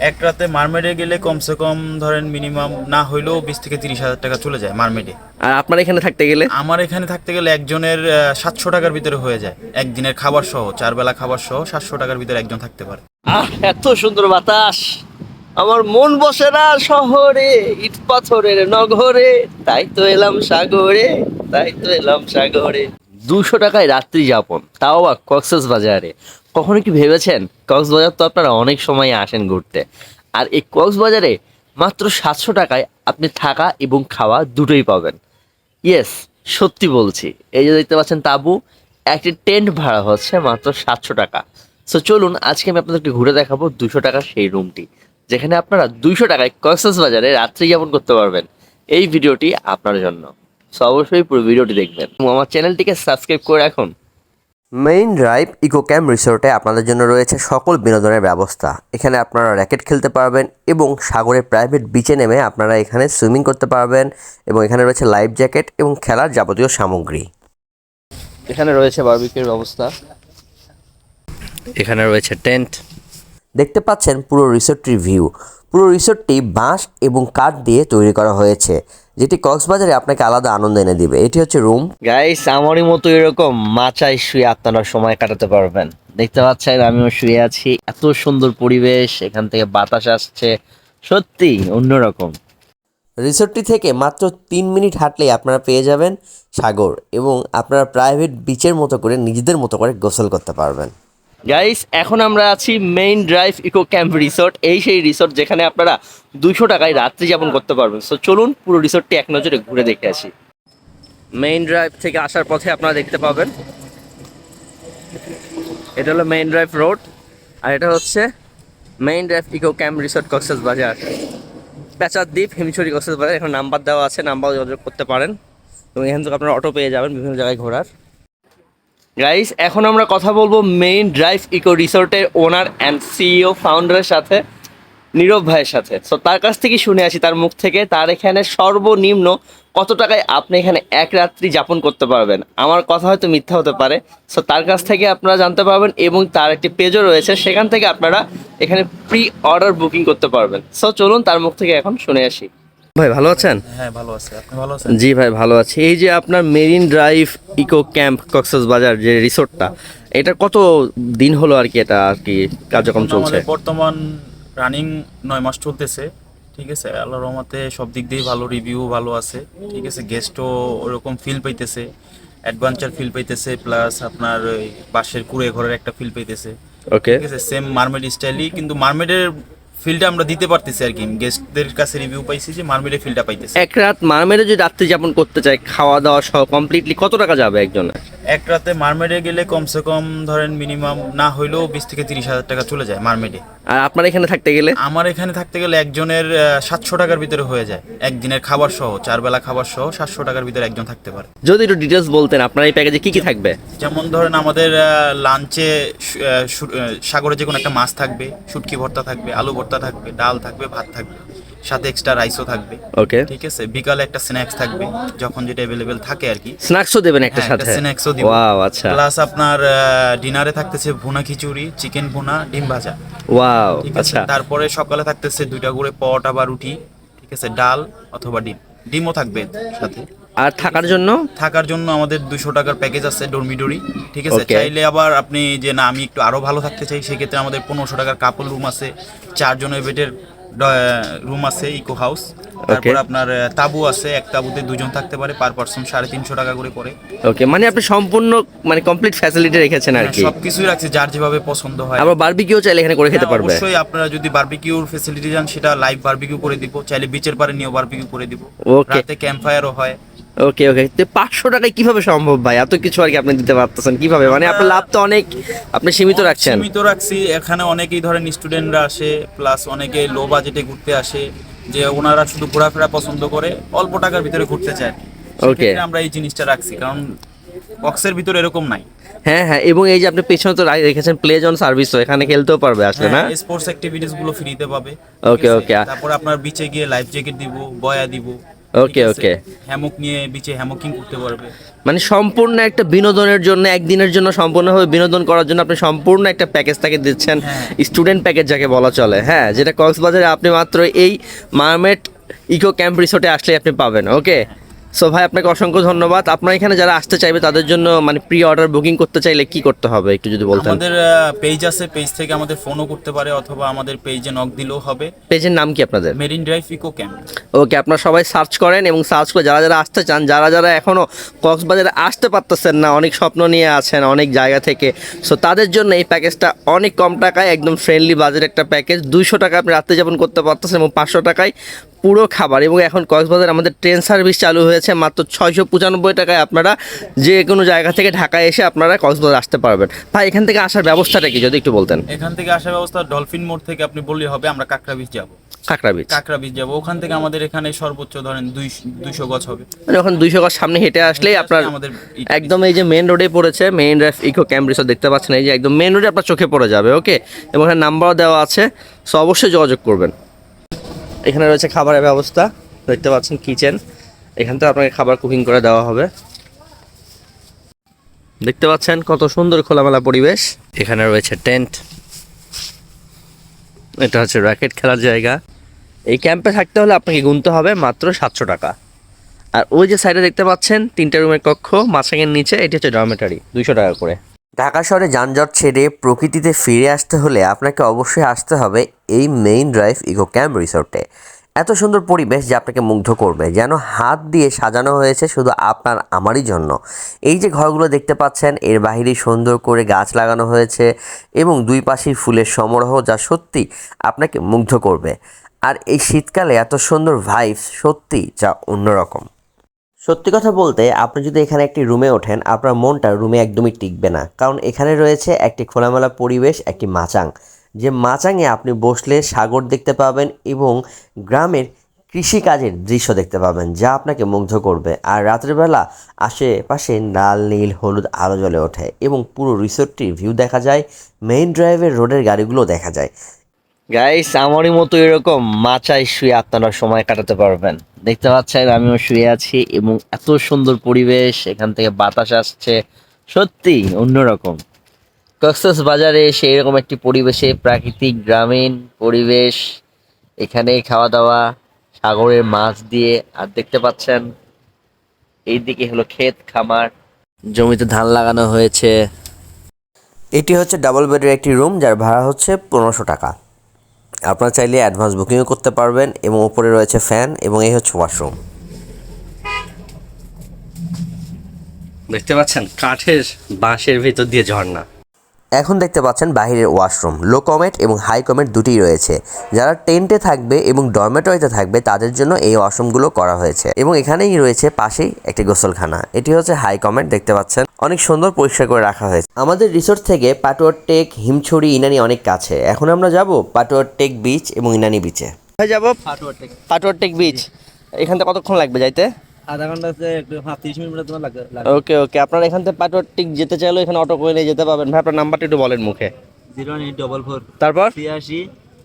এক রাতে মারমেডে গেলে কমসে কম ধরেন মিনিমাম না হইলেও 20 থেকে 30 হাজার টাকা চলে যায় মারমেডে। আর আপনার এখানে থাকতে গেলে? আমার এখানে থাকতে গেলে একজনের 700 টাকার ভিতরে হয়ে যায়, একদিনের খাবার সহ, 4 বেলা খাবার সহ 700 টাকার ভিতরে একজন থাকতে পারে। এত সুন্দর বাতাস, আমার মন বসে না শহরে, ইট পাথরের নগরে, তাই তো এলাম সাগরে, তাই তো এলাম সাগরে। 200 টাকায় রাত্রি যাপন, তাও বা কক্সবাজারে। কখনো কি ভেবেছেন? কক্সবাজার তো আপনারা অনেক সময় আসেন ঘুরতে, আর এই কক্সবাজারে মাত্র 700 টাকায় আপনি থাকা এবং খাওয়া দুটোই পাবেন। ইয়েস, সত্যি বলছি। এই যে দেখতে পাচ্ছেন তাঁবু, একটি টেন্ট ভাড়া হচ্ছে মাত্র 700 টাকা। সো চলুন আজকে আমি আপনাদেরকে ঘুরে দেখাবো 200 টাকার সেই রুমটি, যেখানে আপনারা 200 টাকায় কক্সবাজারে রাত্রি যাপন করতে পারবেন। এই ভিডিওটি আপনার জন্য, সো অবশ্যই পুরো ভিডিওটি দেখবেন এবং আমার চ্যানেলটিকে সাবস্ক্রাইব করে রাখুন। মেইন ড্রাইভ ইকো ক্যাম্প রিসোর্টে আপনাদের জন্য রয়েছে সকল বিনোদনের ব্যবস্থা। এখানে আপনারা র্যাকেট খেলতে পারবেন এবং সাগরের প্রাইভেট বিচে নেমে আপনারা এখানে সুইমিং করতে পারবেন, এবং এখানে রয়েছে লাইফ জ্যাকেট এবং খেলার যাবতীয় সামগ্রী। এখানে রয়েছে বারবিকিউর ব্যবস্থা, এখানে রয়েছে টেন্ট। দেখতে পাচ্ছেন পুরো রিসোর্টটির ভিউ। পুরো রিসোর্টটি বাঁশ এবং কাঠ দিয়ে তৈরি করা হয়েছে, যেটি কক্সবাজারে আপনাকে আলাদা আনন্দ এনে দিবে। এটি হচ্ছে রুম। গাইস, আমারই মতো এরকম মাচায় শুয়ে আপনারা সময় কাটাতে পারবেন। দেখতে পাচ্ছেন আমিও শুয়ে আছি, এত সুন্দর পরিবেশ, এখান থেকে বাতাস আসছে, সত্যি অন্যরকম। রিসোর্টটি থেকে মাত্র 3 মিনিট হাঁটলেই আপনারা পেয়ে যাবেন সাগর, এবং আপনারা প্রাইভেট বিচের মতো করে নিজেদের মতো করে গোসল করতে পারবেন। গাইস, এখন আমরা আছি main drive eco camp resort. এই সেই রিসোর্ট যেখানে আপনারা 200 টাকায় রাত্রি যাপন করতে পারবেন। সো চলুন পুরো রিসোর্টটি এক নজরে ঘুরে দেখে আসি। মেইন ড্রাইভ থেকে আসার পথে আপনারা দেখতে পাবেন, এটা হলো মেইন ড্রাইভ রোড, আর এটা হচ্ছে main drive eco camp resort Cox's Bazar, Pechar Dwip, Himchari, Cox's Bazar. এখানে নাম্বার দেওয়া আছে, নাম্বার যোগাযোগ করতে পারেন এবং এখান থেকে আপনারা অটো পেয়ে যাবেন বিভিন্ন জায়গায় ঘোরার। গাইস, এখন আমরা কথা বলবো মেইন ড্রাইভ ইকো রিসোর্টের ওনার অ্যান্ড সিইও ফাউন্ডারের সাথে, নীরব ভাইয়ের সাথে। সো তার কাছ থেকে শুনে আসি তার মুখ থেকে, তার এখানে সর্বনিম্ন কত টাকায় আপনি এখানে এক রাত্রি যাপন করতে পারবেন। আমার কথা হয়তো মিথ্যা হতে পারে, সো তার কাছ থেকে আপনারা জানতে পারবেন, এবং তার একটি পেজও রয়েছে, সেখান থেকে আপনারা এখানে প্রি অর্ডার বুকিং করতে পারবেন। সো চলুন তার মুখ থেকে এখন শুনে আসি। ভাই ভালো আছেন? হ্যাঁ, ভালো আছে। আপনি ভালো আছেন? জি ভাই, ভালো আছি। এই যে আপনার marine drive eco camp Cox's Bazar যে রিসোর্টটা, এটা কত দিন হলো আর কি এটা আর কি কার্যক্রম চলছে? আমাদের বর্তমান রানিং 9 মাস চলতেছে। ঠিক আছে, আল্লাহর রহমতে সব দিক দিয়ে ভালো, রিভিউ ভালো আছে। ঠিক আছে, গেস্টও ওরকম ফিল পাইতেছে, অ্যাডভেঞ্চার ফিল পাইতেছে, প্লাস আপনার ওই বাঁশের কুঁড়ে ঘরের একটা ফিল পাইতেছে। ওকে, ঠিক আছে, সেম মারমেড স্টাইলই, কিন্তু মারমেডের ফিলটা আমরা দিতে পারতেছি আর কি। গেস্টদের কাছে রিভিউ পাইছি যে মারমেডের ফিলটা পাইতেছে। এক রাত মারমেরে যদি রাত্রি যাপন করতে চাই, খাওয়া দাওয়া সহ কমপ্লিটলি কত টাকা যাবে একজনের? এক রাতে মারমেডে গেলে কমসে কম ধরেন মিনিমাম না হইলেও 20 থেকে 30 হাজার টাকা চলে যায় মারমেডে। আর আপনার এখানে থাকতে গেলে? আমার এখানে থাকতে গেলে একজনের 700 টাকার ভিতরে হয়ে যায়, একদিনের খাবার সহ, 4 বেলা খাবার সহ 700 টাকার ভিতরে একজন থাকতে পারে। যদি একটু ডিটেলস বলতেন আপনার এই প্যাকেজে কি কি থাকবে। যেমন ধরেন আমাদের লাঞ্চে সাগরে যে কোনো একটা মাছ থাকবে, শুটকি ভর্তা থাকবে, আলু ভর্তা থাকবে, ডাল থাকবে, ভাত থাকবে, সাথে এক্সট্রা রাইসও থাকবে। ওকে, ঠিক আছে, বিকালে একটা স্ন্যাক্স থাকবে, যখন যেটা অ্যাভেলেবেল থাকে আর কি। স্ন্যাক্সও দেবেন একটা হ্যাঁ, সাথে? একটা স্ন্যাক্সও দিব। ওয়াও, আচ্ছা। প্লাস আপনার ডিনারে থাকতেছে ভুনা খিচুড়ি, চিকেন ভুনা, ডিম ভাজা। ওয়াও, ঠিক আছে, আচ্ছা। তারপরে সকালে থাকতেছে 2টা করে পরোটা বা রুটি। ঠিক আছে, ডাল অথবা ডিমও থাকবে সাথে। আর থাকার জন্য? থাকার জন্য আমাদের 200 টাকার প্যাকেজ আছে, ডরমিডরি। ঠিক আছে, Okay. চাইলে আবার আপনি যে না আমি একটু আরো ভালো থাকতে চাই, সেক্ষেত্রে আমাদের 1500 টাকার কাপল রুম আছে, 4 জনের বেডের রুম আছে, ইকো হাউস। তারপরে আপনার তাবু আছে, এক তাবুতে 2জন থাকতে পারে, পার পার্সন 350 টাকা করে পড়ে। ওকে, মানে আপনি সম্পূর্ণ মানে কমপ্লিট ফ্যাসিলিটি রেখেছেন আর কি। সবকিছুই রাখছি, যার যেভাবে পছন্দ হয়। আবার বারবিকিউ চাইলে এখানে করে খেতে হ্যাঁ, পারবে? অবশ্যই। আপনারা যদি বারবিকিউর ফ্যাসিলিটি চান, সেটা লাইভ বারবিকিউ করে দিব, চাইলে বিচের পারে নিয়েও বারবিকিউ করে দিব। Okay. রাতে ক্যাম্প ফায়ারও হয়। ওকে ওকে, তো 500 টাকায় কিভাবে সম্ভব ভাই? এত কিছু আর কি আপনি দিতে পারতেছেন কিভাবে? মানে আপনার লাভ তো অনেক, আপনি সীমিত রাখছেন। সীমিত রাখছি। এখানে অনেকেই ধরেন স্টুডেন্টরা আসে, প্লাস অনেকে লো বাজেটে ঘুরতে আসে, যে ওনারা শুধু ঘোরাফেরা পছন্দ করে, অল্প টাকার ভিতরে ঘুরতে চায়। ওকে, আমরা এই জিনিসটা রাখছি, কারণ বক্সের ভিতরে এরকম নাই। হ্যাঁ হ্যাঁ, এবং এই যে আপনি পেছনে তো রেখেছেন প্লে জোন সার্ভিস, তো এখানে খেলতেও পারবে আসলে না? স্পোর্টস অ্যাক্টিভিটিস গুলো ফ্রিতে পাবে। ওকে ওকে তারপর আপনার বিচে গিয়ে লাইফ জ্যাকেট দিব, বয়া দিব। ওকে ওকে। হ্যামক নিয়ে বিচে হ্যামকিং করতে পারবে। মানে সম্পূর্ণ একটা বিনোদনের জন্য, একদিনের জন্য সম্পূর্ণভাবে বিনোদন করার জন্য আপনি সম্পূর্ণ একটা প্যাকেজ তাকে দিচ্ছেন, হ্যাঁ। স্টুডেন্ট প্যাকেজ যাকে বলা চলে, হ্যাঁ, যেটা কক্সবাজারে আপনি মাত্র এই মারমেড ইকো ক্যাম্প রিসোর্টে আসলে আপনি পাবেন। ওকে, সো ভাই আপনাকে অসংখ্য ধন্যবাদ। আপনার এখানে যারা আসতে চাইবে তাদের জন্য মানে প্রি অর্ডার বুকিং করতে চাইলে কি করতে হবে একটু যদি বলতেন। আমাদের পেজ আছে, পেজ থেকে আমাদের ফোনও করতে পারে অথবা আমাদের পেজে নক দিলেও হবে। পেজের নাম কি আপনাদের? Marine drive eco camp. Okay, আপনারা সবাই সার্চ করেন এবং সার্চ করে যারা যারা আসতে চান, যারা যারা এখনও কক্সবাজারে আসতে পারতেছেন না, অনেক স্বপ্ন নিয়ে আছেন অনেক জায়গা থেকে, সো তাদের জন্য এই প্যাকেজটা অনেক কম টাকায় একদম ফ্রেন্ডলি বাজেট একটা প্যাকেজ। 200 টাকা আপনি রাত্রে যাপন করতে পারতেছেন এবং 500 টাকায় পুরো খাবার। এবং এখন কক্সবাজার আমাদের ট্রেন সার্ভিস চালু হয়েছে, মাত্র 695 টাকায় আপনারা যে কোনো জায়গা থেকে ঢাকায় এসে আপনারা কক্সবাজার আসতে পারবেন। ভাই এখান থেকে আসার ব্যবস্থাটা কি যদি একটু বলতেন। এখান থেকে আসার ব্যবস্থা ডলফিন মোড় থেকে আপনি বললেই হবে, আমরা কাঁকড়া বিচ যাবো। কাঁকড়া বিচ? কাঁকড়া বিচ যাবো, ওখান থেকে আমাদের এখানে সর্বোচ্চ ধরেন 200 গজ হবে। মানে ওখানে 200 গজ সামনে হেঁটে আসলেই আপনার আমাদের একদম এই যে মেন রোডে পড়েছে, main drive eco camp resort দেখতে পাচ্ছেন, এই যে একদম মেন রোডে আপনার চোখে পড়ে যাবে। ওকে, এবং এখানে নাম্বারও দেওয়া আছে, সো অবশ্যই যোগাযোগ করবেন। এখানে রয়েছে খাবারের ব্যবস্থা, দেখতে পাচ্ছেন কিচেন, এখান থেকে আপনাকে খাবার কুকিং করে দেওয়া হবে। দেখতে পাচ্ছেন কত সুন্দর খোলামেলা পরিবেশ। এখানে রয়েছে টেন্ট, এটা হচ্ছে র্যাকেট খেলার জায়গা। এই ক্যাম্পে থাকতে হলে আপনাকে গুনতে হবে মাত্র 700 টাকা। আর ওই যে সাইডে দেখতে পাচ্ছেন 3টা রুমের কক্ষ, মাছরাঙের নিচে এটি হচ্ছে ডরমেটারি, 200 টাকা করে। ঢাকা শহরে যানজট ছেড়ে প্রকৃতিতে ফিরে আসতে হলে আপনাকে অবশ্যই আসতে হবে এই মেইন ড্রাইভ ইকো ক্যাম্প রিসোর্টে। এত সুন্দর পরিবেশ যে আপনাকে মুগ্ধ করবে, যেন হাত দিয়ে সাজানো হয়েছে শুধু আপনার আমারই জন্য। এই যে ঘরগুলো দেখতে পাচ্ছেন, এর বাহিরে সুন্দর করে গাছ লাগানো হয়েছে এবং দুই পাশেই ফুলের সমারোহ, যা সত্যি আপনাকে মুগ্ধ করবে। আর এই শীতকালে এত সুন্দর ভাইবস সত্যি যা অন্যরকম। সত্যি কথা বলতে, আপনি যদি এখানে একটি রুমে ওঠেন, আপনার মনটা রুমে একদমই টিকবে না, কারণ এখানে রয়েছে একটি খোলামেলা পরিবেশ, একটি মাচাং, যে মাচাঙে আপনি বসলে সাগর দেখতে পাবেন এবং গ্রামের কৃষিকাজের দৃশ্য দেখতে পাবেন, যা আপনাকে মুগ্ধ করবে। আর রাতের বেলা আশেপাশে লাল নীল হলুদ আলো জ্বলে ওঠে এবং পুরো রিসোর্টটির ভিউ দেখা যায়, মেইন ড্রাইভের রোডের গাড়িগুলো দেখা যায়। গাইস, আমারই মতো এরকম মাচায় শুয়ে আপনারা সময় কাটাতে পারবেন। দেখতে পাচ্ছেন আমিও শুয়ে আছি এবং এত সুন্দর পরিবেশ, এখান থেকে বাতাস আসছে, সত্যি অন্যরকম। কক্সবাজারে সেই রকম একটি পরিবেশে, প্রাকৃতিক গ্রামীণ পরিবেশ, এখানে খাওয়া দাওয়া সাগরের মাছ দিয়ে। আর দেখতে পাচ্ছেন এইদিকে হলো ক্ষেত খামার, জমিতে ধান লাগানো হয়েছে। এটি হচ্ছে ডাবল বেডের একটি রুম, যার ভাড়া হচ্ছে 1500 টাকা। আপনারা চাইলে অ্যাডভান্স বুকিংও করতে পারবেন এবং উপরে রয়েছে ফ্যান এবং এই হচ্ছে ওয়াশরুম। দেখতে পাচ্ছেন কাঠের বাঁশের ভিতর দিয়ে ঝর্ণা। এখন দেখতে পাচ্ছেন বাহিরের ওয়াশরুম, লো কমেট এবং হাই কমেট দুটিই রয়েছে। যারা টেন্টে থাকবে এবং ডরমেটরিতে থাকবে তাদের জন্য এই ওয়াশরুমগুলো করা হয়েছে এবং এখানেই রয়েছে পাশেই একটি গোসলখানা। এটি হচ্ছে হাই কমেট, দেখতে পাচ্ছেন অনেক সুন্দর পরিষ্কার করে রাখা হয়েছে। আমাদের রিসোর্ট থেকে পাটুয়ার টেক, হিমছড়ি, ইনানি অনেক কাছে। এখন আমরা যাব পাটুয়ার টেক বিচ এবং ইনানি বিচে। যাবো পাটুয়ার টেক বিচ। এখান থেকে কতক্ষণ লাগবে যাইতে? আধা ঘন্টা একটু 30 মিনিট তোমার লাগবে। ওকে ওকে, আপনারা এখান থেকে পাটুয়ার টেক যেতে চাইলে এখানে অটো করে নিয়ে যেতে পারবেন। ভাই আপনার নাম্বারটা একটু বলেন মুখে। 08444 তারপর 83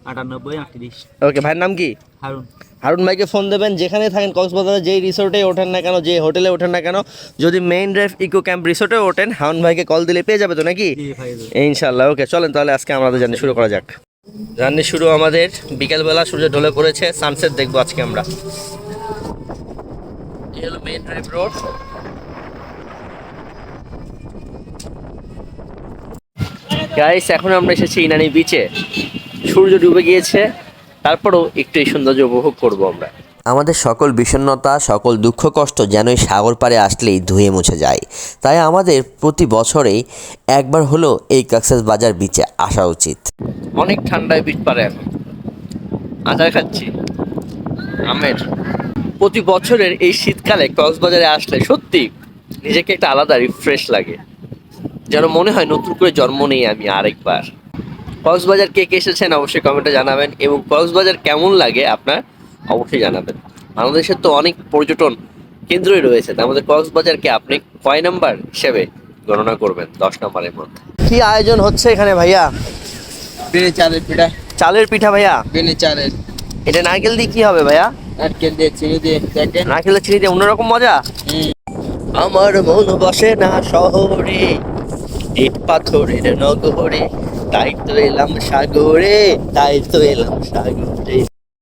98 38। ওকে, ভাইয়ের নাম কি? হারুন। হারুন ভাইকে ফোন দেবেন, যেখানে থাকেন কক্সবাজারে, যেই রিসোর্টে ওঠেন না কেন, যে হোটেলে ওঠেন না কেন, যদি মেইন ড্রাইভ ইকো ক্যাম্প রিসোর্টে ওঠেন, হারুন ভাইকে কল দিলে পেয়ে যাবে তো নাকি? ইনশাল্লাহ। ওকে, চলেন তাহলে আজকে আমাদের জার্নি শুরু করা যাক। জার্নি শুরু আমাদের বিকেলবেলা, সূর্য ঢলে পড়েছে, সানসেট দেখবো আজকে আমরা। এই হলো মেইন ড্রাইভ রোড। গাইস, এখন আমরা এসেছি ইনানি বিচে। সূর্য ডুবে গিয়েছে, তারপরেও একটু এই সৌন্দর্য উপভোগ করবো আমরা। আমাদের সকল বিষণ্ণতা, সকল দুঃখ কষ্ট যেনই সাগর পাড়ে আসলেই ধুয়ে মুছে যায়। তাই আমাদের প্রতি বছরেই একবার হলেও এই কক্সবাজার বিচে আসা উচিত। অনেক ঠান্ডায় বিচ পারে এখন আচার খাচ্ছি আমের। প্রতি বছরের এই শীতকালে কক্সবাজারে আসলে সত্যি নিজেকে একটা আলাদা রিফ্রেশ লাগে, যেন মনে হয় নতুন করে জন্ম নেই আমি আরেকবার। কক্সবাজার কে কে এসেছেন অবশ্যই কমেন্টে জানাবেন এবং কক্সবাজার কেমন লাগে আপনার অবশ্যই জানাবেন। বাংলাদেশের তো অনেক পর্যটন কেন্দ্রই রয়েছে, তার মধ্যে কক্সবাজারকে আপনি কয় নাম্বার হিসেবে গণনা করবেন? 10 নম্বরের মধ্যে। কি আয়োজন হচ্ছে এখানে ভাইয়া? চালের পিঠা। চালের পিঠা ভাইয়া? চালের এটা নারকেল দিয়ে কি হবে ভাইয়া? নারকেল দিয়ে চিনি দিয়ে দেখেন। নারকেল চিনি দিয়ে অন্যরকম মজা। আমার মন বসে না শহরে, ইট পাথরের নগরে, তাই তো এলাম সাগরে, তাই তো এলাম সাগরে।